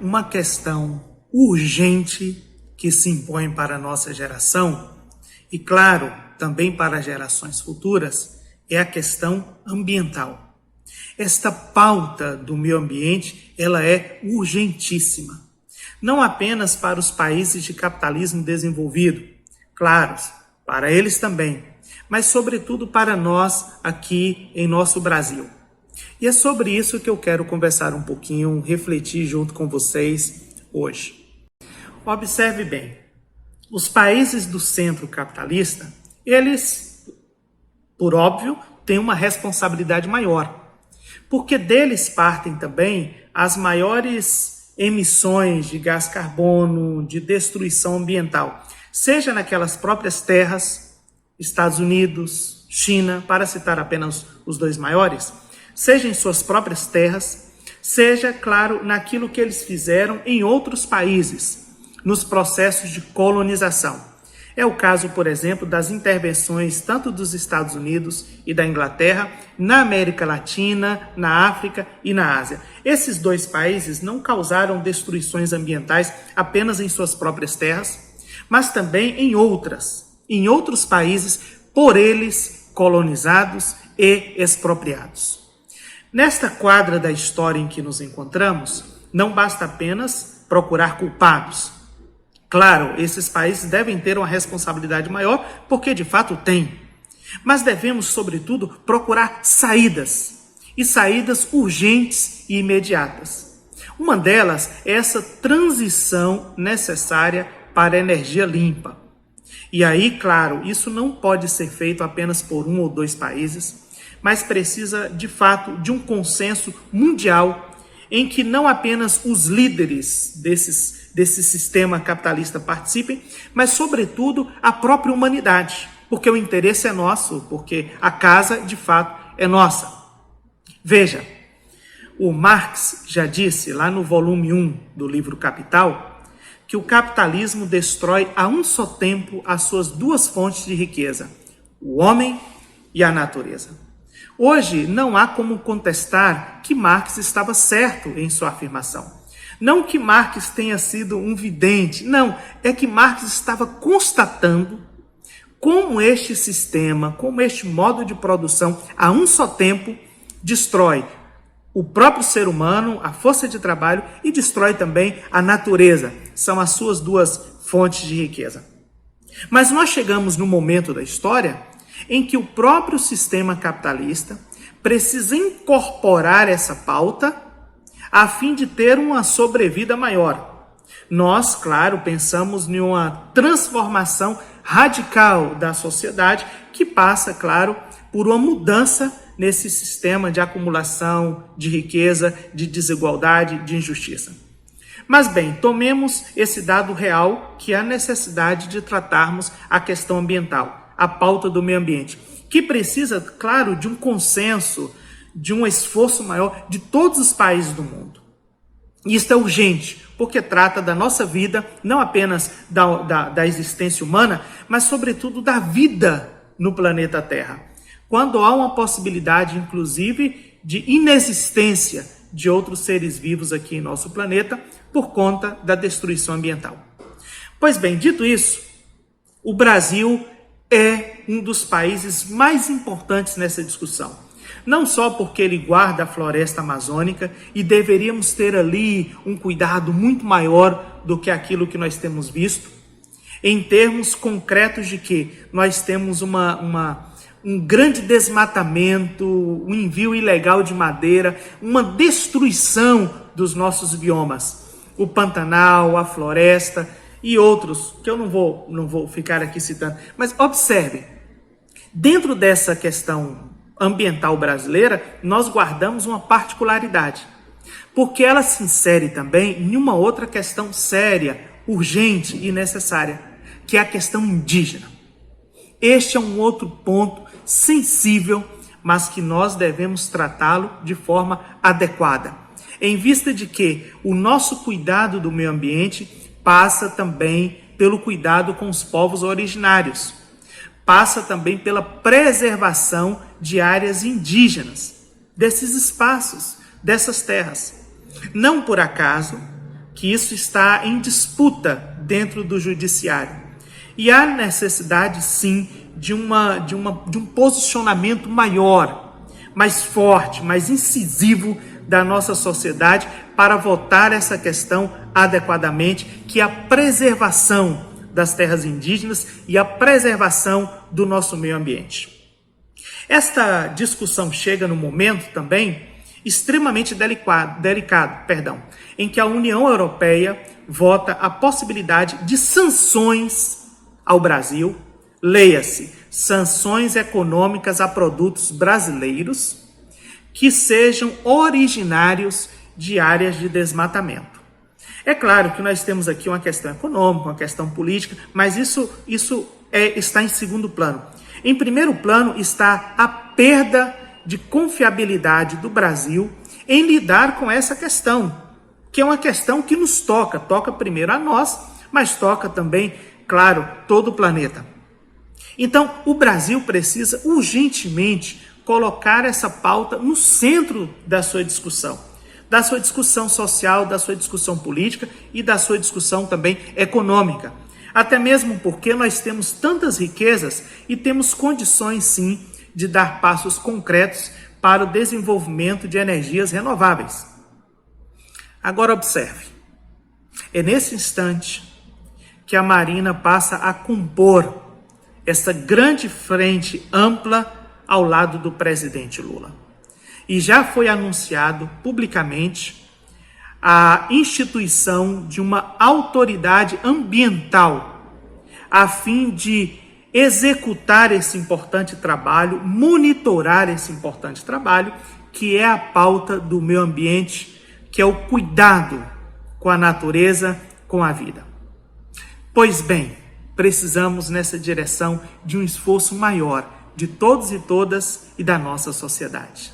uma questão urgente que se impõe para a nossa geração e, claro, também para gerações futuras, é a questão ambiental. Esta pauta do meio ambiente, ela é urgentíssima. Não apenas para os países de capitalismo desenvolvido, claro, para eles também, mas sobretudo para nós aqui em nosso Brasil. E é sobre isso que eu quero conversar um pouquinho, refletir junto com vocês hoje. Observe bem, os países do centro capitalista, eles, por óbvio, têm uma responsabilidade maior, porque deles partem também as maiores emissões de gás carbono, de destruição ambiental, seja naquelas próprias terras, Estados Unidos, China, para citar apenas os dois maiores, seja em suas próprias terras, seja, claro, naquilo que eles fizeram em outros países, nos processos de colonização. É o caso, por exemplo, das intervenções tanto dos Estados Unidos e da Inglaterra na América Latina, na África e na Ásia. Esses dois países não causaram destruições ambientais apenas em suas próprias terras, mas também em outros países por eles colonizados e expropriados. Nesta quadra da história em que nos encontramos, não basta apenas procurar culpados. Claro, esses países devem ter uma responsabilidade maior, porque de fato têm. Mas devemos, sobretudo, procurar saídas, e saídas urgentes e imediatas. Uma delas é essa transição necessária para a energia limpa. E aí, claro, isso não pode ser feito apenas por um ou dois países, mas precisa, de fato, de um consenso mundial em que não apenas os líderes desse sistema capitalista participem, mas, sobretudo, a própria humanidade, porque o interesse é nosso, porque a casa, de fato, é nossa. Veja, o Marx já disse, lá no volume 1 do livro Capital, que o capitalismo destrói a um só tempo as suas duas fontes de riqueza, o homem e a natureza. Hoje, não há como contestar que Marx estava certo em sua afirmação. Não que Marx tenha sido um vidente, não, é que Marx estava constatando como este sistema, como este modo de produção a um só tempo destrói o próprio ser humano, a força de trabalho e destrói também a natureza. São as suas duas fontes de riqueza. Mas nós chegamos no momento da história em que o próprio sistema capitalista precisa incorporar essa pauta a fim de ter uma sobrevida maior. Nós, claro, pensamos em uma transformação radical da sociedade que passa, claro, por uma mudança nesse sistema de acumulação, de riqueza, de desigualdade, de injustiça. Mas bem, tomemos esse dado real que é a necessidade de tratarmos a questão ambiental, a pauta do meio ambiente, que precisa, claro, de um consenso, de um esforço maior de todos os países do mundo. Isso é urgente, porque trata da nossa vida, não apenas da existência humana, mas sobretudo da vida no planeta Terra. Quando há uma possibilidade, inclusive, de inexistência de outros seres vivos aqui em nosso planeta por conta da destruição ambiental. Pois bem, dito isso, o Brasil é um dos países mais importantes nessa discussão. Não só porque ele guarda a floresta amazônica e deveríamos ter ali um cuidado muito maior do que aquilo que nós temos visto, em termos concretos de que nós temos um grande desmatamento, um envio ilegal de madeira, uma destruição dos nossos biomas, o Pantanal, a floresta e outros, que eu não vou ficar aqui citando. Mas observe, dentro dessa questão ambiental brasileira, nós guardamos uma particularidade, porque ela se insere também em uma outra questão séria, urgente e necessária, que é a questão indígena. Este é um outro ponto sensível, mas que nós devemos tratá-lo de forma adequada, em vista de que o nosso cuidado do meio ambiente passa também pelo cuidado com os povos originários, passa também pela preservação de áreas indígenas, desses espaços, dessas terras. Não por acaso que isso está em disputa dentro do judiciário. E há necessidade, sim, de um posicionamento maior, mais forte, mais incisivo da nossa sociedade para votar essa questão adequadamente, que é a preservação das terras indígenas e a preservação do nosso meio ambiente. Esta discussão chega no momento também extremamente delicado, em que a União Europeia vota a possibilidade de sanções ao Brasil, leia-se, sanções econômicas a produtos brasileiros que sejam originários de áreas de desmatamento. É claro que nós temos aqui uma questão econômica, uma questão política, mas isso está em segundo plano. Em primeiro plano está a perda de confiabilidade do Brasil em lidar com essa questão, que é uma questão que nos toca primeiro a nós, mas toca também, claro, todo o planeta. Então, o Brasil precisa urgentemente colocar essa pauta no centro da sua discussão social, da sua discussão política e da sua discussão também econômica. Até mesmo porque nós temos tantas riquezas e temos condições, sim, de dar passos concretos para o desenvolvimento de energias renováveis. Agora observe, é nesse instante que a Marina passa a compor essa grande frente ampla ao lado do presidente Lula. E já foi anunciado publicamente a instituição de uma autoridade ambiental a fim de executar esse importante trabalho, monitorar esse importante trabalho, que é a pauta do meio ambiente, que é o cuidado com a natureza, com a vida. Pois bem, precisamos nessa direção de um esforço maior de todos e todas e da nossa sociedade.